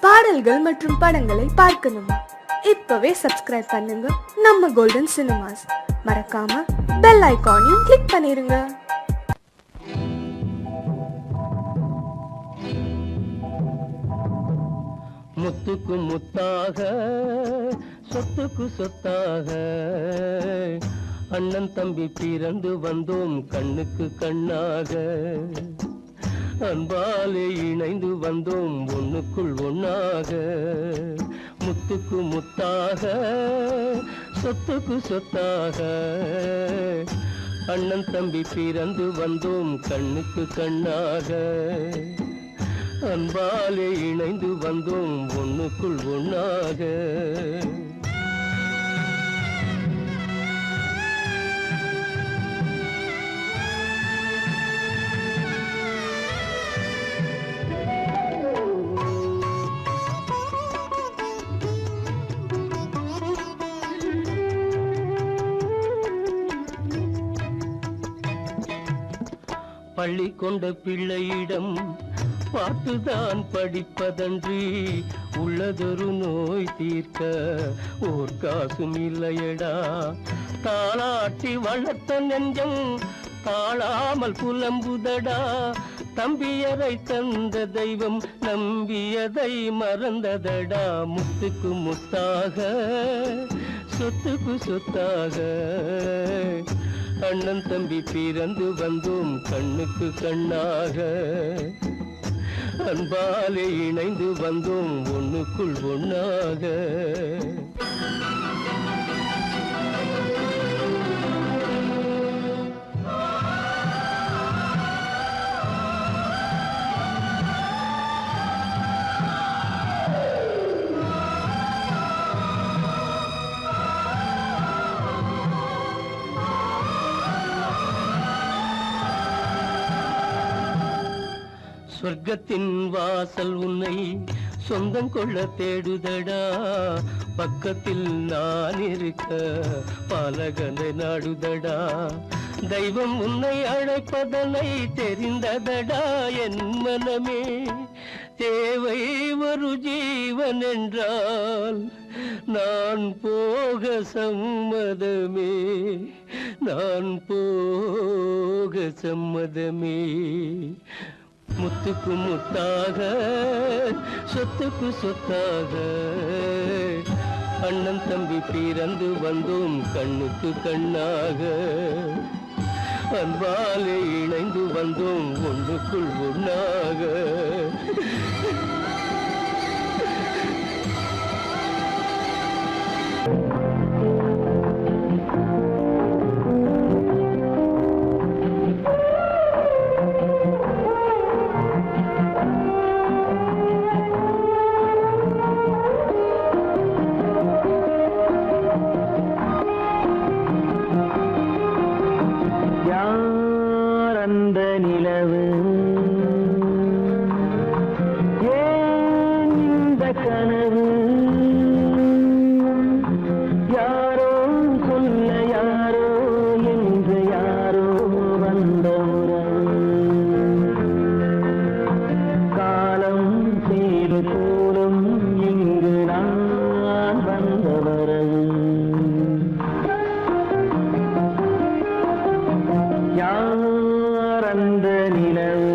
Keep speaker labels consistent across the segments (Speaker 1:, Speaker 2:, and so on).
Speaker 1: பாடல்கள் மற்றும் படங்களை பார்க்கணுமா? இப்பவே சப்ஸ்கிரைப் பண்ணுங்க நம்ம கோல்டன் சினிமாஸ். மறக்காம பெல் ஐகானையும் கிளிக் பண்ணிருங்க.
Speaker 2: முத்துக்கு முத்தாக சொத்துக்கு சொத்தாக அண்ணன் தம்பி பிறந்து வந்தோம் கண்ணுக்கு கண்ணாக. அன்பாலே இணைந்து வந்தோம் ஒண்ணுக்குள் ஒண்ணாக. முத்துக்கு முத்தாக சொத்துக்கு சொத்தாக அண்ணன் தம்பி பிறந்து வந்தோம் கண்ணுக்கு கண்ணாக. அன்பாலே இணைந்து வந்தோம் ஒண்ணுக்குள் ஒண்ணாக. பள்ளி கொண்ட பிள்ளையிடம் பாட்டுதான் படிப்பதன்றி உள்ளதொரு நோய் தீர்க்க ஓர் காசும் இல்லையடா. தாளாட்டி வளர்த்த நெஞ்சம் தாழாமல் புலம்புதடா. தம்பியரை தந்த தெய்வம் நம்பியதை மறந்ததடா. முத்துக்கு முத்தாக சொத்துக்கு சொத்தாக அண்ணன் தம்பி பிறந்து வந்தோம் கண்ணுக்கு கண்ணாக. அன்பாலே இணைந்து வந்தோம் ஒண்ணுக்குள் ஒண்ணாக. சொர்க்கத்தின் வாசல் உன்னை சொந்தம் கொள்ள தேடுதடா. பக்கத்தில் நான் இருக்க பாலகனை நாடுதடா. தெய்வம் உன்னை அழைப்பதனை தெரிந்ததடா என் மனமே. தேவை ஒரு ஜீவன் என்றால் நான் போக சம்மதமே. நான் போக சம்மதமே. முத்துக்கு முத்தாக சொத்துக்கு சொத்தாக அண்ணன் தம்பி பிறந்து வந்தோம் கண்ணுக்கு கண்ணாக. அன்பாலே இணைந்து வந்தோம் ஒன்றுக்குள் ஒண்ணாக.
Speaker 3: அந்த நிலவு ஏன் இந்த கனவு? யாரோ சொல்ல யாரோ என்று யாரோ வந்த உறவு. காலம் செய்து கூறும் இங்கு நான் வந்த வரவு. அந்த நிலவு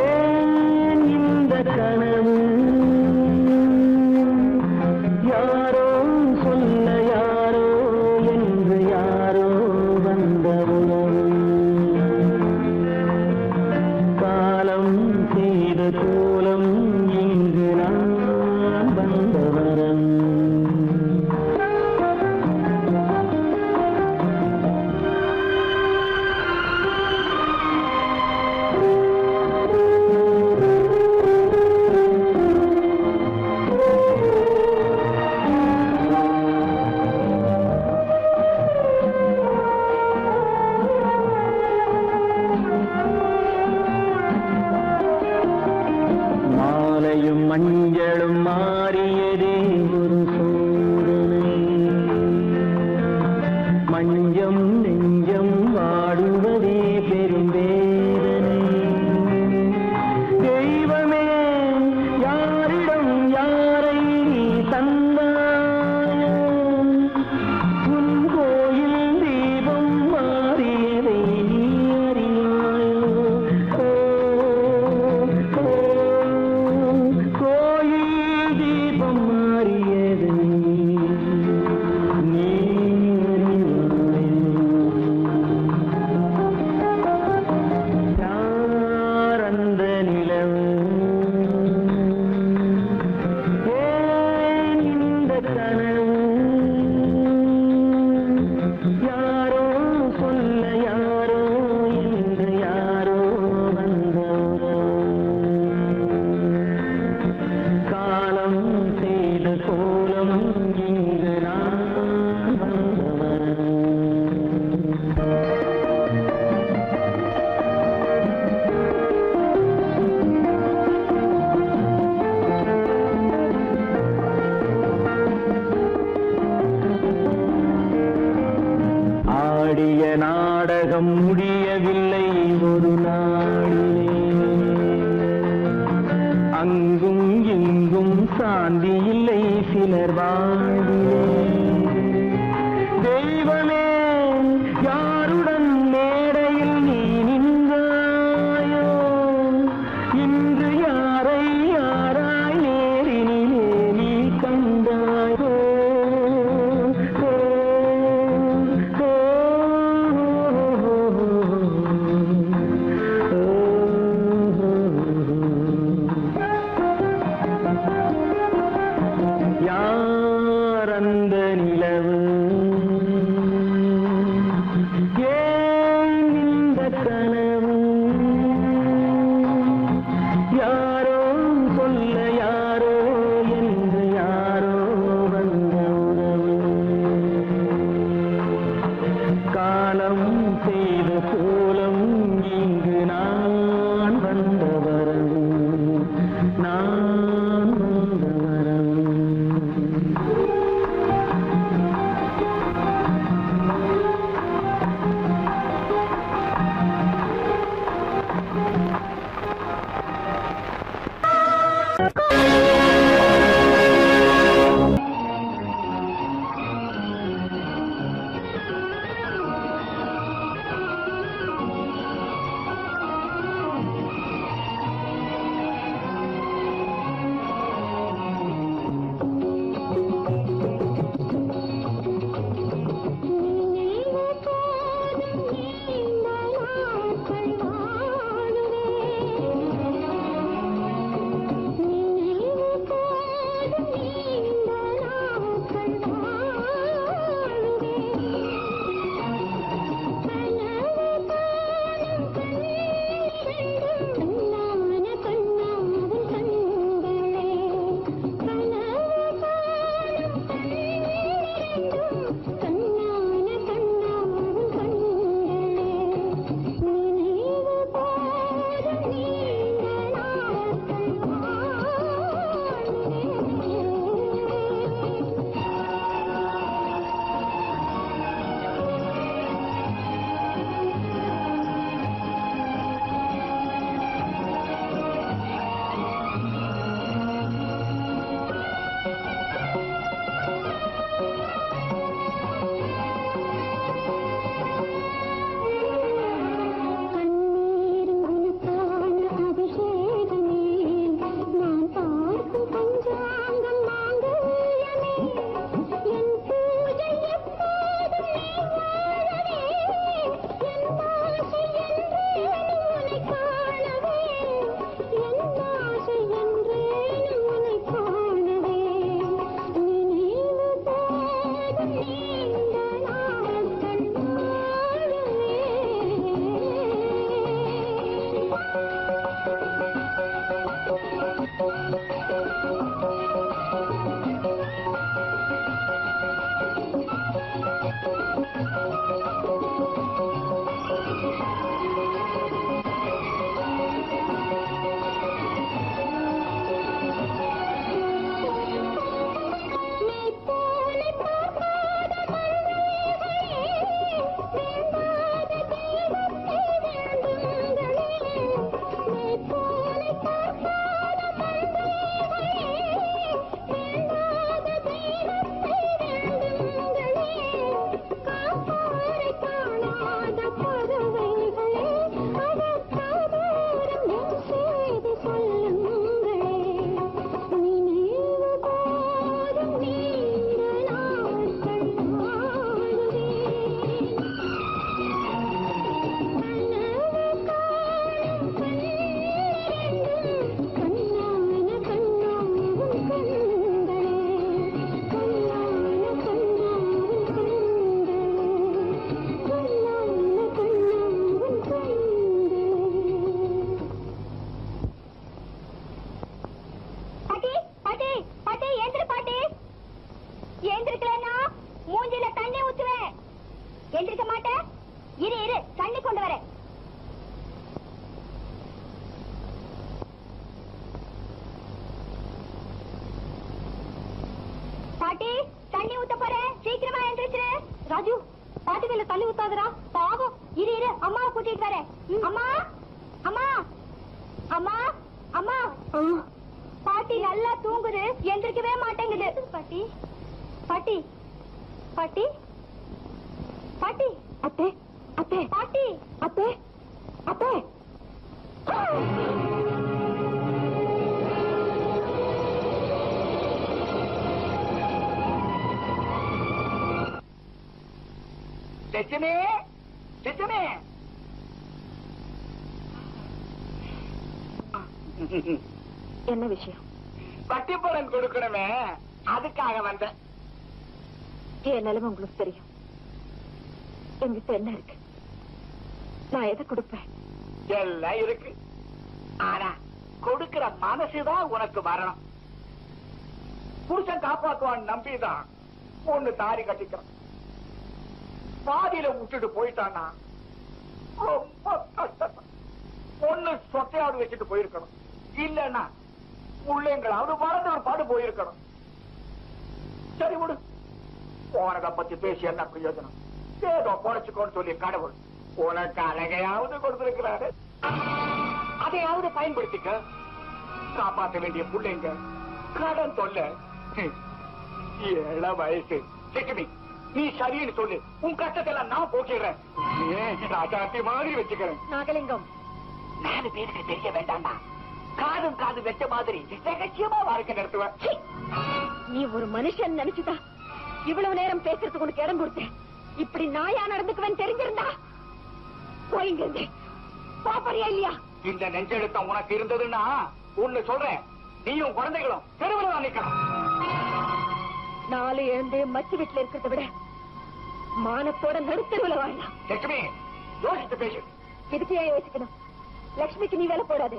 Speaker 3: ஏன் இந்த கனவு? யாரோ சொல்ல யாரோ என்று யாரோ வந்த உறவு. காலம் செய்த கோலம் இங்கு நான் வந்த வரம். சாந்தி இல்லை சிலர் வாழ்விலே. தெய்வமே யாருடன் மேடையில் நீ நின்றாயோ, இன்று யாரை யாராய் நேரினிலே நீ கண்டாயோ. யார் அந்த நிலவு, ஏன் இந்த கனவு, யாரோ சொல்ல யாரோ என்று யாரோ வந்த உறவு. காலம் செய்த கோலம் இங்கு நான் வந்த வரவு, நான் வந்த வரவு.
Speaker 4: பாட்டி தண்ணி ஊத்த போறேன், சீக்கிரமா எழுந்திருச்சு. ராஜு பாட்டி மேல தண்ணி ஊத்தாதரா, பாவம். இரு இரு, அம்மாவை கூட்டிட்டு வரேன். அம்மா அம்மா அம்மா அம்மா பாட்டி பாட்டி நல்லா தூங்குது, எந்திரிக்கவே மாட்டேங்குது. பாட்டி பாட்டி பாட்டி பாட்டி அத்தே அத்தே பாட்டி அத்தே அத்தே.
Speaker 5: லட்சுமி லட்சுமி
Speaker 4: என்ன விஷயம்?
Speaker 5: வட்டி பணம் கொடுக்கணுமே, அதுக்காக வந்தேன்.
Speaker 4: என் நிலைமை உங்களுக்கு தெரியும். என்கிட்ட என்ன இருக்கு? நான் எதை கொடுப்பேன்?
Speaker 5: எல்லாம் இருக்கு. ஆனா கொடுக்கிற மனசுதான் உனக்கு வரணும். புருஷன் காப்பாற்றுவான் நம்பிதான் ஒண்ணு தாரி கட்டிக்கிறான். பாதியில விட்டுட்டு போயிட்டானா ரொம்ப கஷ்டம். ஒண்ணு சொத்தையாவது வச்சுட்டு போயிருக்கணும், இல்லன்னா உள்ளங்களாவது வளர்ந்து ஒரு பாடு போயிருக்கணும். சரி விடு, போனதை பத்தி பேசி என்ன பிரயோஜனம்? ஏதோ குறைச்சுக்கோன்னு சொல்லி கடவுள் உனக்கு அழகையாவது கொடுத்திருக்கிறாரு. அதையாவது பயன்படுத்திக்க. காப்பாற்ற வேண்டிய பிள்ளைங்க கடன் தொல்லை. ஏழ வயசு லட்சுமி, நீ சரின்னு சொல்லு, உன் கஷ்டத்தெல்லாம் நான் போக்கிடுறேன். ராஜாத்தி மாதிரி வச்சுக்கிறேன்.
Speaker 4: நாகலிங்கம்,
Speaker 5: 4 பேருக்கு தெரிய வேண்டாம்டா. காதும் காது வெச்ச மாதிரி ரகசியமா வாழ்க்கை நடத்துவேன்.
Speaker 4: நீ ஒரு மனுஷன் நினைச்சுதா இவ்வளவு நேரம் பேசுறதுக்கு உனக்கு இடம் கொடுத்தேன். இப்படி நாயா நடந்துக்குவேன் தெரிஞ்சிருந்தா போயிங்க. பாப்பறியா இல்லையா?
Speaker 5: இந்த நெஞ்செழுத்தம் உனக்கு இருந்ததுன்னா ஒண்ணு சொல்றேன், நீயும் குழந்தைகளும் தெருவில் தான் நிக்கணும்.
Speaker 4: 4 எழுந்து மச்சு வீட்டுல இருக்கிறத விட மானத்தோட நடுத்தருவில் வாழலாம்.
Speaker 5: லட்சுமி, யோசித்து பேசு.
Speaker 4: இதுக்கு ஏன் யோசிக்கணும்? லட்சுமிக்கு நீ வேலை போடாது.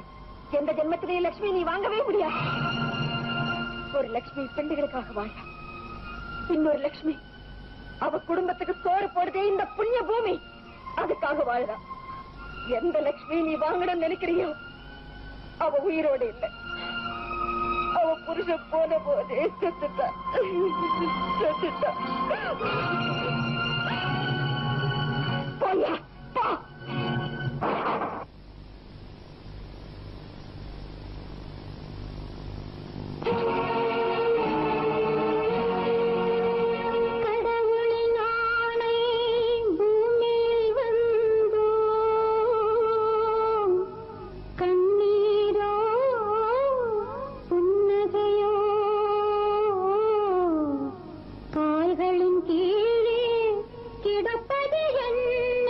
Speaker 4: எந்த ஜென்மத்திலேயே லட்சுமி நீ வாங்கவே முடியாது. ஒரு லட்சுமி பெண்டுகளுக்காக வாழ, இன்னொரு லட்சுமி அவ குடும்பத்துக்கு சோறு போடுதே இந்த புண்ணிய பூமி, அதுக்காக வாழறா. எந்த லட்சுமி நீ வாங்கணும்னு நினைக்கிறியோ அவ உயிரோடு இல்லை. அவ புருஷன் போன போதே செத்துட்டா. போயா போ.
Speaker 6: கீழே கிடப்பது என்ன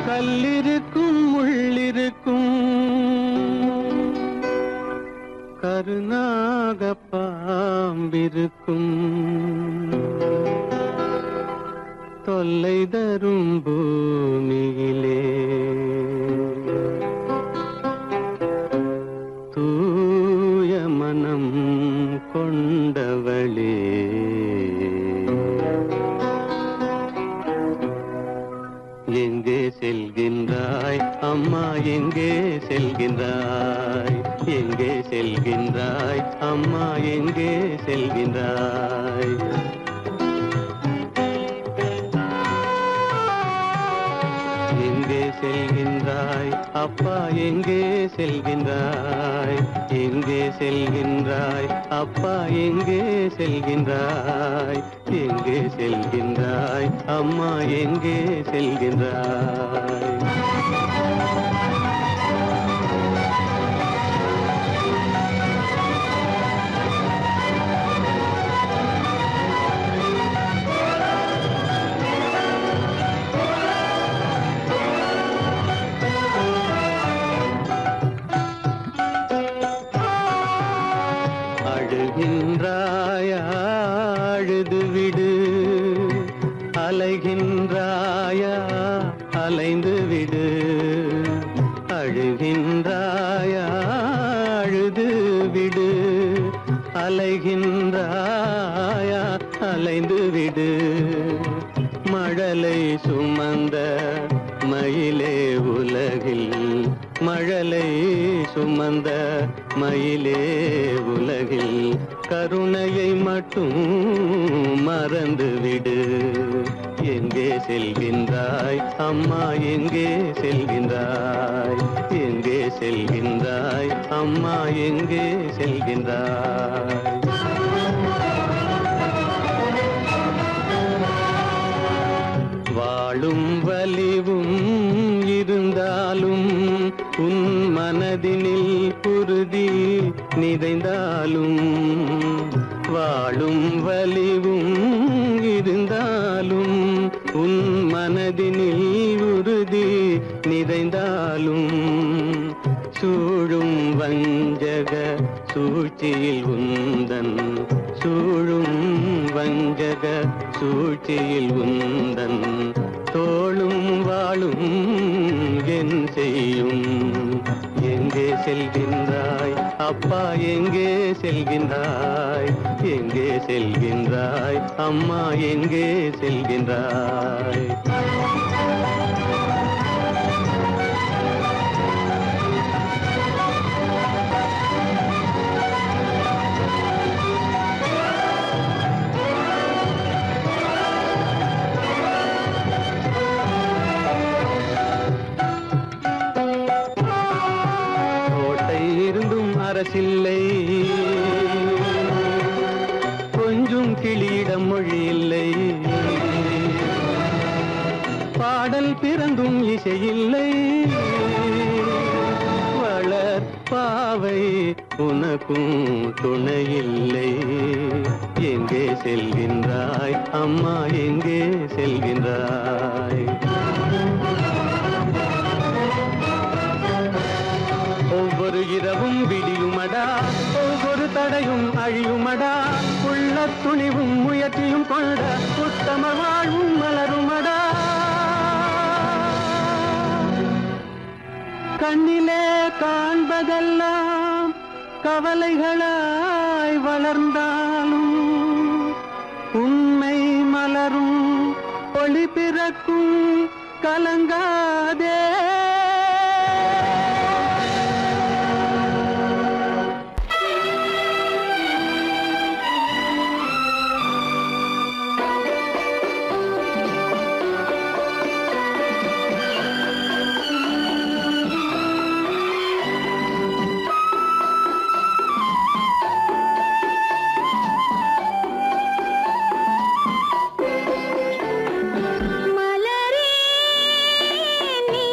Speaker 3: கல்லிருக்கும் முள்ளிருக்கும் கருநாக பாம்பிருக்கும் தொல்லை தரும் பூமியிலே தூய மனம் கொண்டவளே எங்கே செல்கின்றாய் அம்மா எங்கே செல்கின்றாய் எங்கே செல்கின்றாய் அம்மா எங்கே செல்கின்றாய் எங்கே செல்கின்றாய் அப்பா எங்கே செல்கின்றாய் எங்கே செல்கின்றாய் அப்பா எங்கே செல்கின்றாய் எங்கே செல்கின்றாய் அம்மா எங்கே செல்கின்றாய் அழுகின்றாயா அழுது விடு அலைகின்றாயா அலைந்து விடு அழுகின்றாயா அழுது விடு அலைகின்றாயா அலைந்து விடு மழலை சுமந்த மயிலே உலகில் மழலை சுமந்த மயிலே உலகில் கருணையை மட்டும் மறந்துவிடு எங்கே செல்கின்றாய் அம்மா எங்கே செல்கின்றாய் எங்கே செல்கின்றாய் அம்மா எங்கே செல்கின்றாய் வாழும் வலிவும் இருந்தாலும் உன் மனதினில் உறுதி நிறைந்தாலும் வாழும் வலிவும் இருந்தாலும் உன் மனதினில் உறுதி நிறைந்தாலும் சூழும் வஞ்சக சூழ்ச்சியில் உந்தன் சூழும் வஞ்சக சூழ்ச்சியில் உந்தன் தோளும் வாழும் என் செய்யும் எங்கே செல்கின்றாய் அப்பா எங்கே செல்கின்றாய் எங்கே செல்கின்றாய் அம்மா எங்கே செல்கின்றாய் அரசில்லை கொஞ்சம் கிளியிடம் மொழியில் இல்லை. பாடல் பிறந்தும் இசையில்லை. வளர் பாவை உனக்கும் துணையில்லை. எங்கே செல்கின்றாய் அம்மா, எங்கே செல்கின்றாய்? ஒவ்வொரு இரவும் விடியுமடா, ஒவ்வொரு தடையும் அழியுமடா. உள்ள துணிவும் முயற்சியும் கொண்ட உத்தம வாழ்வும் மலருமடா. கண்ணிலே காண்பதெல்லாம் கவலைகளாய் வளர்ந்தாலும் உண்மை மலரும், ஒளி பிறக்கும், கலங்காதே.
Speaker 4: மலரே நீ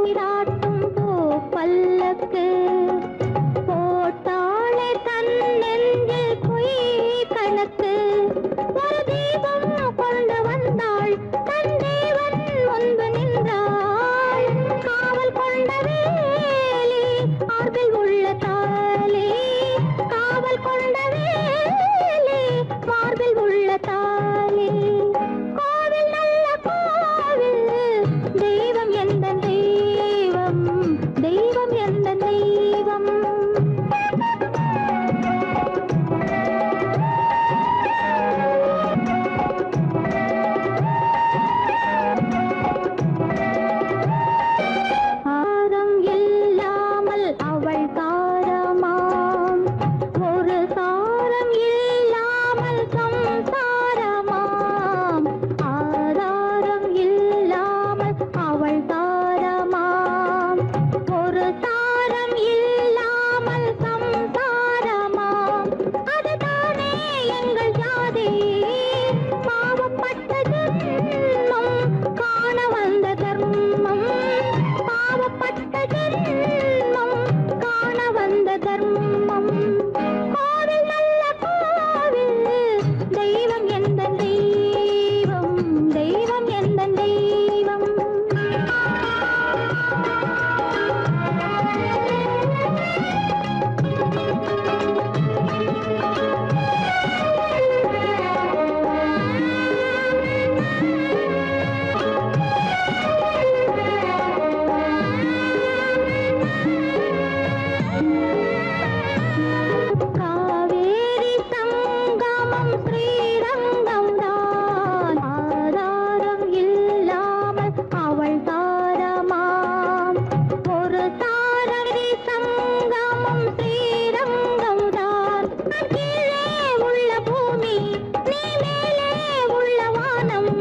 Speaker 6: நீராட்டும் பூ பல்லக்கு போட்டாளே தன் நெஞ்சில் பொய் கணக்கு ஒரு தீபம் கொண்டு வந்தாள் தன் தேவன் முன்பு நின்றாள் காவல் கொண்ட வேலி மார்பில் உள்ள தாலி காவல் கொண்ட வேலி மார்பில் உள்ள தாலி கோவில் நல்ல கோவில் தெய்வம் எந்த தெய்வம் தெய்வம் எந்த தெய்வம் ஆரம் இல்லாமல் அவள் தாரமாம் ஒரு சாரம் இல்லாமல் சம்சாரமாம் ஆதாரம் இல்லாமல் அவள் தாரமாம் ஒரு சாரம் இல்லாமல் சம்சாரமாம் அதுதானே எங்கள் ஜாதி பாவப்பட்ட ஜென்மம் காண வந்த தர்மம் பாவப்பட்ட ஜென்மம் காண வந்த தர்மம் கோவில் நல்ல கோவில் தெய்வம் எந்த தெய்வம் தெய்வம் எந்த தெய்வம் காவேரி சங்கமம் ஸ்ரீரங்கம் தான் ஆதாரம் இல்லாமல் அவள் தாரமாம் ஒரு தாரரி சங்கமம் ஸ்ரீரங்கம் தான் கீழே உள்ள பூமி நீ மேலே உள்ள வானம்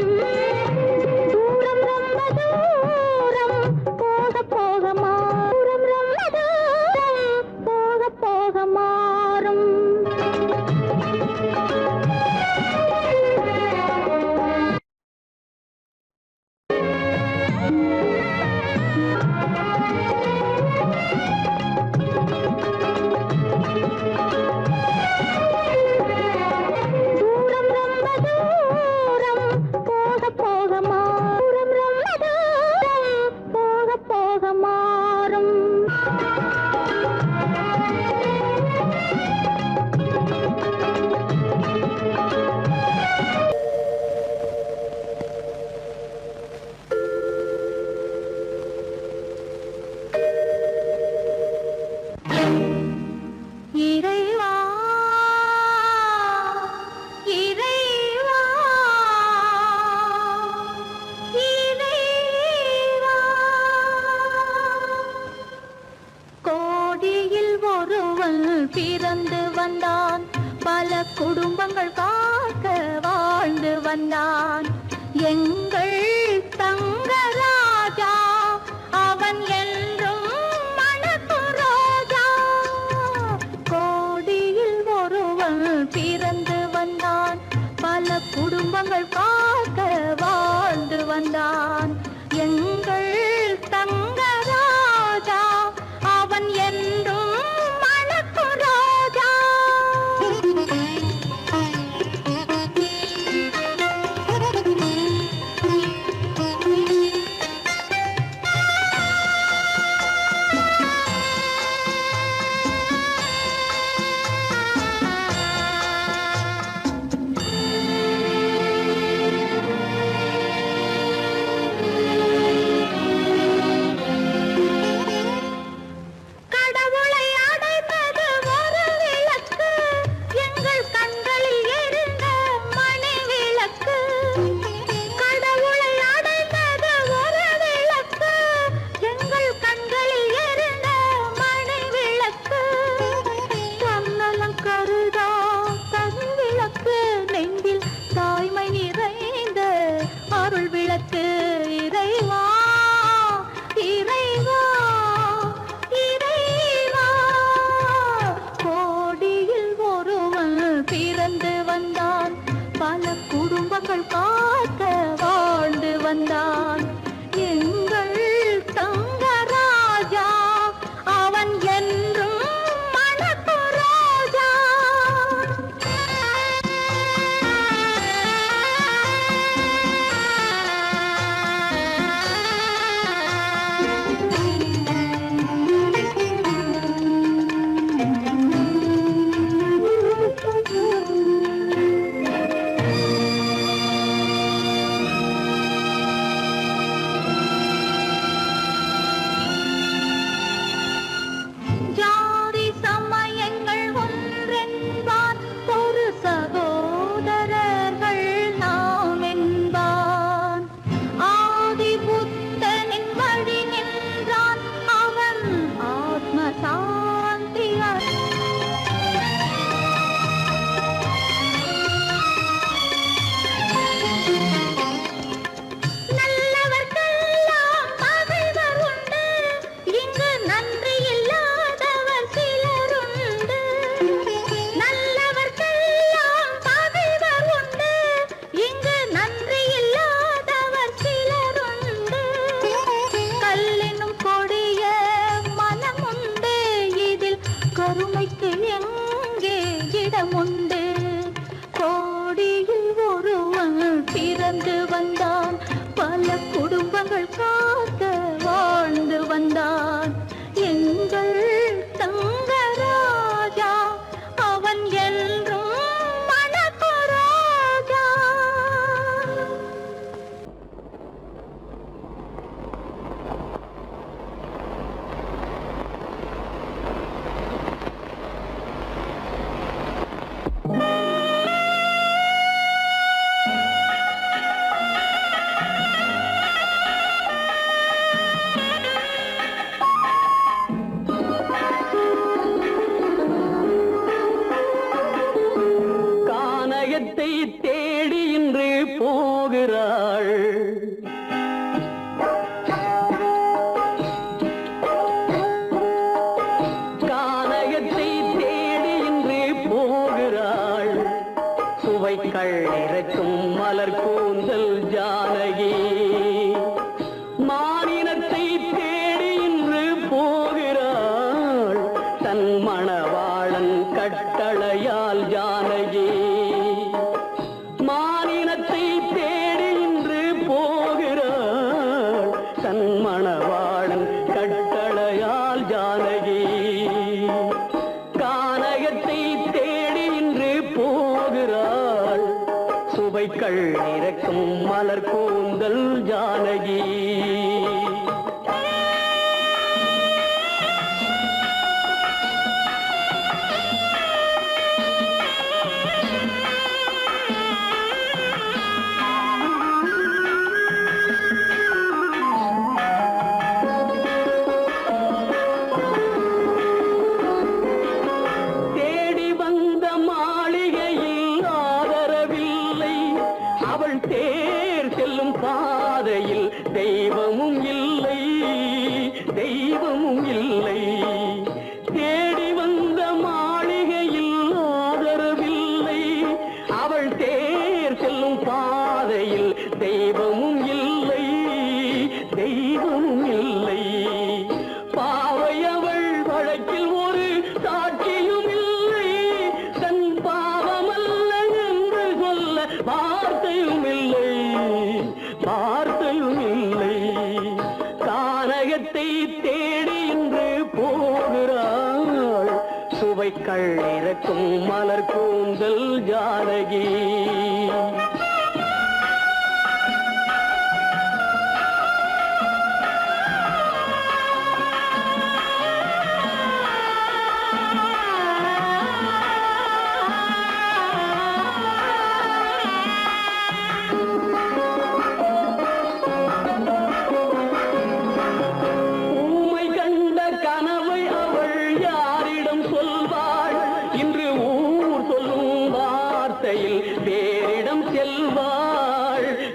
Speaker 6: தூரம் ரொம்ப தூரம் போக போக மாறும் ரொம்ப தூரம் போக போக மாறும் தூரம் ரொம்ப தூரம் போக போக மாறும் ரொம்ப தூரம் போக போக மாறும் இறைவா இறைவா இறைவா கோடியில் ஒருவன் பிறந்து வந்தான் பல குடும்பங்கள் காக்க வாழ்ந்து வந்தான் எங்கள் தங்கராஜா அவன் என்றும் மணக்கும் ரோஜா கோடியில் ஒருவன் பிறந்து வந்தான் பல குடும்பங்கள் காக்க வாழ்ந்து வந்தான் எங்கள் தங்கராஜா அவன் என்றும் மணக்கும் ரோஜா
Speaker 3: கள்ளிறக்கும் மலர் கூந்தல் ஜானகி மானினத்தை தேடி இன்று போகிறாள் தன் மணவாளன் கட்டளையால் ஜானகி மானினத்தை தேடி இன்று போகிறாள் தன் மணவாளன் கட்டளையால் ஜானகி கானகத்தை தேடி இன்று போகிறாள் சுவைக்கள் இறக்கும் மலர் கூந்தல் ஜானகி தெய்வமும் இல்லை தெய்வமும் இல்லை தேடி வந்த மாளிகையில் ஆதரவில்லை அவள் தேர் செல்லும் பாதையில் தெய்வமும் இல்லை தெய்வமும் இல்லை பாவை அவள் வழக்கில் ஒரு சாட்சியும் இல்லை தன் பாவமல்ல என்று சொல்ல வார்த்தையும் இல்லை வார்த்தையும் இல்லை கானகத்தை தேடி இன்று போகிறாள் சுவைக்கள் இறக்கும் மலர் கூந்தல் ஜானகி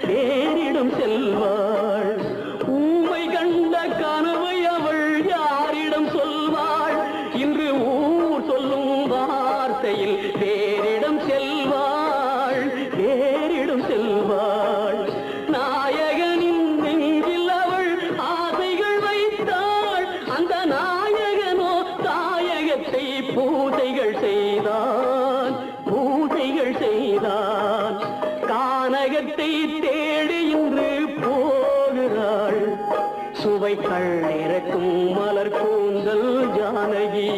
Speaker 3: வேறிடம் செல்வாள் ஊமை கண்ட கனவை அவள் யாரிடம் சொல்வாள் இன்று ஊர் சொல்லும் வார்த்தையில் வேறிடம் செல்வாள் நாயகனின் நெஞ்சில் அவள் ஆசைகள் வைத்தாள் அந்த நாயகனோ தாயகத்தை பூசைகள் செய்தான் கானகத்தை தேடி இன்று போகிறாள் சுவைக்கள் இறக்கும் மலர் கூந்தல் ஜானகி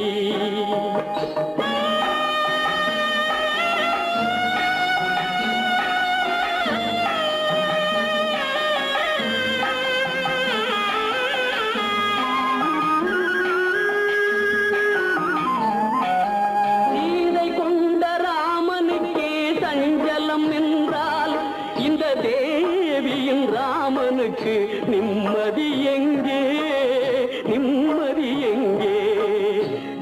Speaker 3: ராமனுக்கு நிம்மதி எங்கே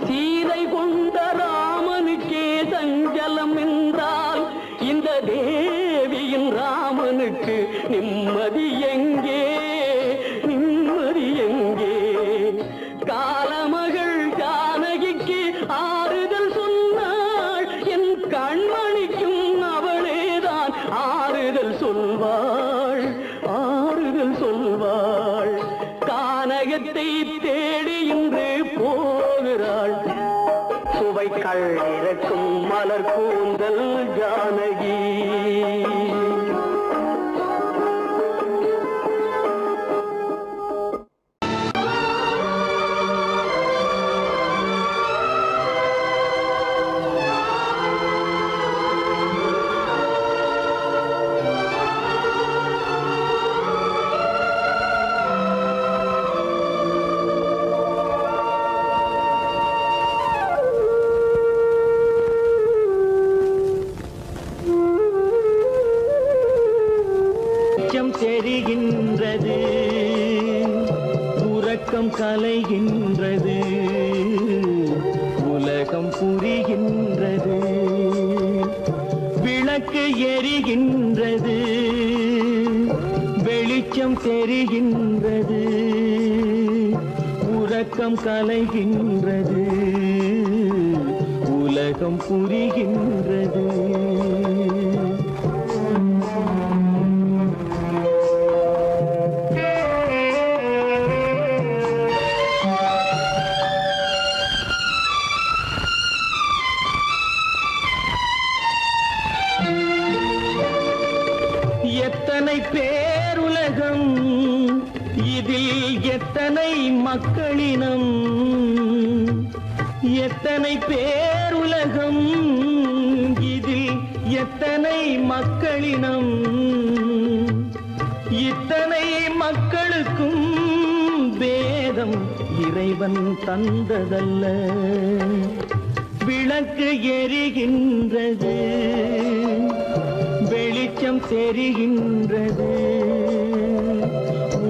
Speaker 3: சீதை கொண்ட ராமனுக்கே சஞ்சலம் என்றால் இந்த தேவியின் ராமனுக்கு நிம்மதி எங்கே காலமகள் ஜானகிக்கு ஆறுதல் சொன்னாள் என் கண்மணிக்கும் அவளேதான் ஆறுதல் சொல்வாள் கானகத்தை தேடி இன்று போகிறாள் சுவைக்கள் இறக்கும் மலர் கூந்தல் ஜானகி தெரிகின்றது உறக்கம் கலைகின்றது உலகம் புரிகின்றது விளக்கு எரிகின்றது வெளிச்சம் தெரிகின்றது உறக்கம் கலைகின்றது உலகம் புரிகின்றது மக்களினம் எத்தனை பேருலகம் இதில் எத்தனை மக்களினம் இத்தனை மக்களுக்கும் வேதம் இறைவன் தந்ததல்ல விளக்கு எரிகின்றது வெளிச்சம் தெரிகின்றது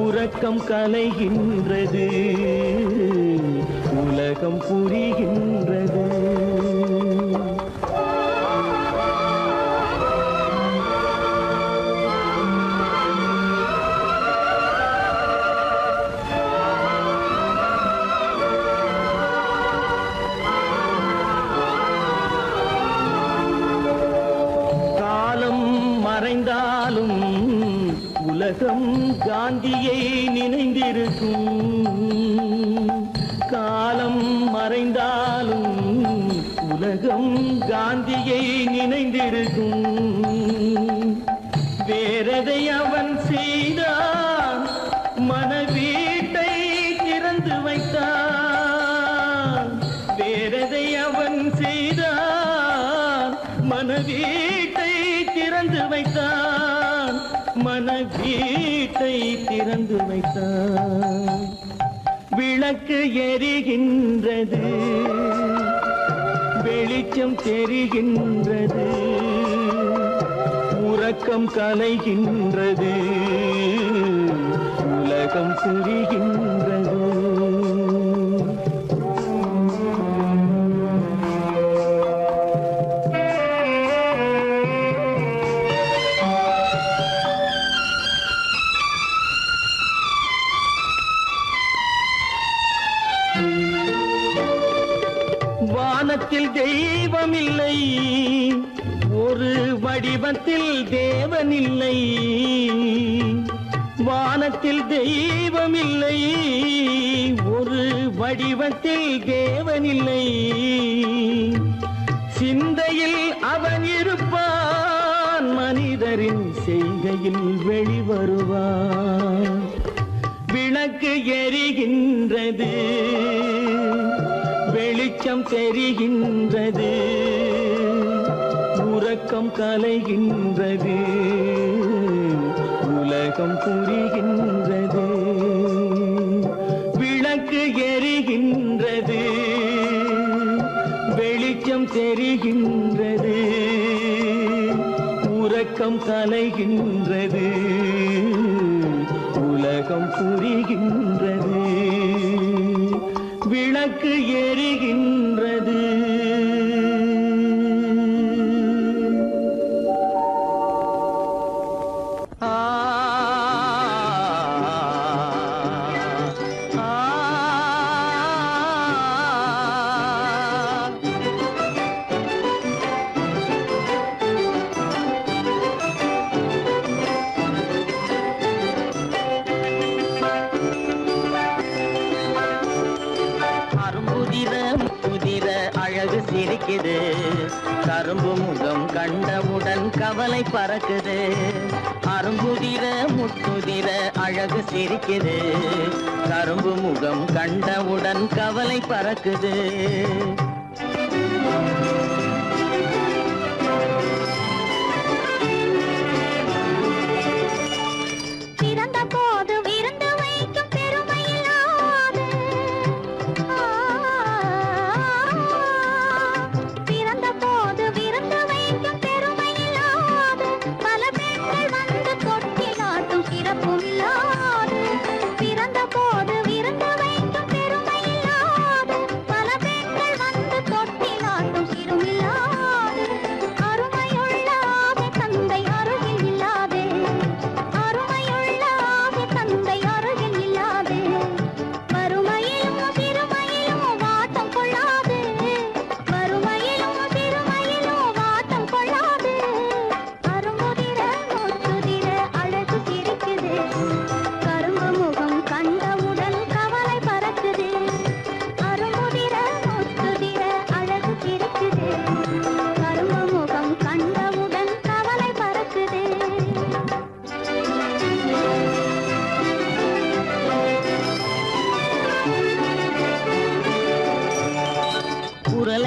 Speaker 3: உறக்கம் கலைகின்றது உலகம் புரிகின்றது மறைந்தாலும் உலகம் காந்தியை நினைந்திருக்கும் காலம் மறைந்தாலும் உலகம் காந்தியை நினைந்திருக்கும் வேறதை அவன் செய்தான் மனவீட்டை திறந்து வைத்தான் வேறதை அவன் செய்தான் மனவீட்டை திறந்து வைத்தான் மனவீட்டை திறந்து வைத்தான் விளக்கு எரிகின்றது வெளிச்சம் தெரிகின்றது உறக்கம் கலைகின்றது உலகம் புரிகின்றது வானத்தில் தெய்வமில்லை ஒரு வடிவத்தில் தேவனில்லை வானத்தில் தெய்வமில்லை ஒரு வடிவத்தில் தேவனில்லை சிந்தையில் அவன் இருப்பான் மனிதரின் செய்கையில் வெளிவருவான் விளக்கு எரிகின்றது வெளிச்சம் தெரிகின்றது உறக்கம் கலைகின்றது உலகம் புரிகின்றது விளக்கு எரிகின்றது வெளிச்சம் தெரிகின்றது உறக்கம் கலைகின்றது உலகம் புரிகின்றது விளக்கு எரிகின்றது சிரிக்குது கரும்பு முகம் கண்டவுடன் கவலை பறக்குது அரும்புதிர முத்துதிர அழகு சிரிக்குது கரும்பு முகம் கண்டவுடன் கவலை பறக்குது
Speaker 6: பிறந்த போது விருந்து வைக்கும் பெருமையில்லாது பல பெண்கள் வந்து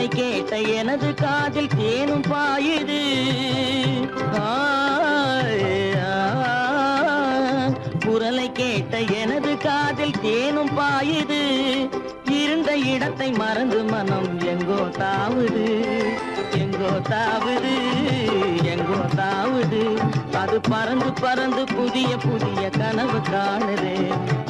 Speaker 3: குரலை கேட்ட எனது காதில் தேனும் பாயுது குரலை கேட்ட எனது காதில் தேனும் பாயுது இருந்த இடத்தை மறந்து மனம் எங்கோ தாவுது எங்கோ தாவுது எங்கோ தாவுது அது பறந்து பறந்து புதிய புதிய கனவு காணுது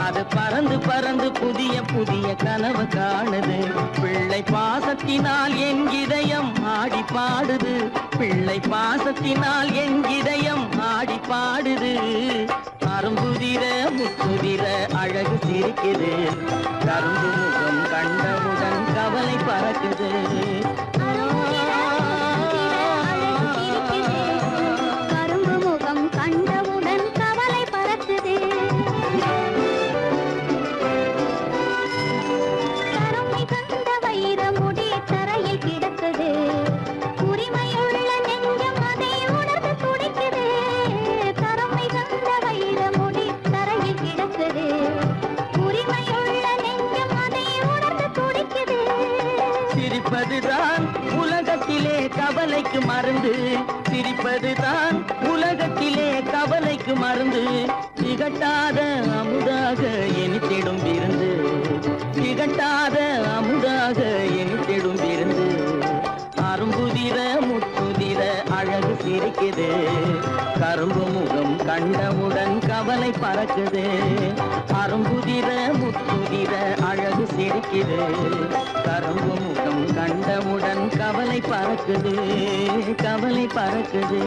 Speaker 3: அது பறந்து பறந்து புதிய புதிய கனவு காணுது பிள்ளை பாசத்தினால் என் இதயம் ஆடி பாடுது பிள்ளை பாசத்தினால் என் இதயம் ஆடி பாடுது அரும்புதிர முத்துதிர அழகு சிரிக்குது கரும்பு முகம் கண்டவுடன் கவலை பறக்குது
Speaker 6: கரும்பு முகம் கண்டவுடன் கவலை பறக்குது கருமை கண்ட வைர முடி தரையில் கிடக்குது உரிமையுள்ள நெஞ்சம் அதை உணர்ந்து துடிக்குது கருமை கண்ட வைர முடி தரையில் கிடக்குது உரிமையுள்ள நெஞ்சம் அதை உணர்ந்து துடிக்குது
Speaker 3: சிரிப்பதுதான் உலகத்திலே கவலைக்கு மருந்து சிரிப்பதுதான் உலகத்திலே கவலைக்கு மருந்து திகட்டாத அமுதாக இனித்திடும் விருந்து திகட்டாத அமுதாக இனித்திடும் விருந்து அரும்புதிர முத்துதிர அழகு சிரிக்குது கரும்பு முகம் கண்டவுடன் கவலை பறக்குது அரும்புதிர முத்துதிர அழகு சிரிக்குது கரும்பு முகம் கண்டவுடன் கவலை பறக்குது கவலை பறக்குது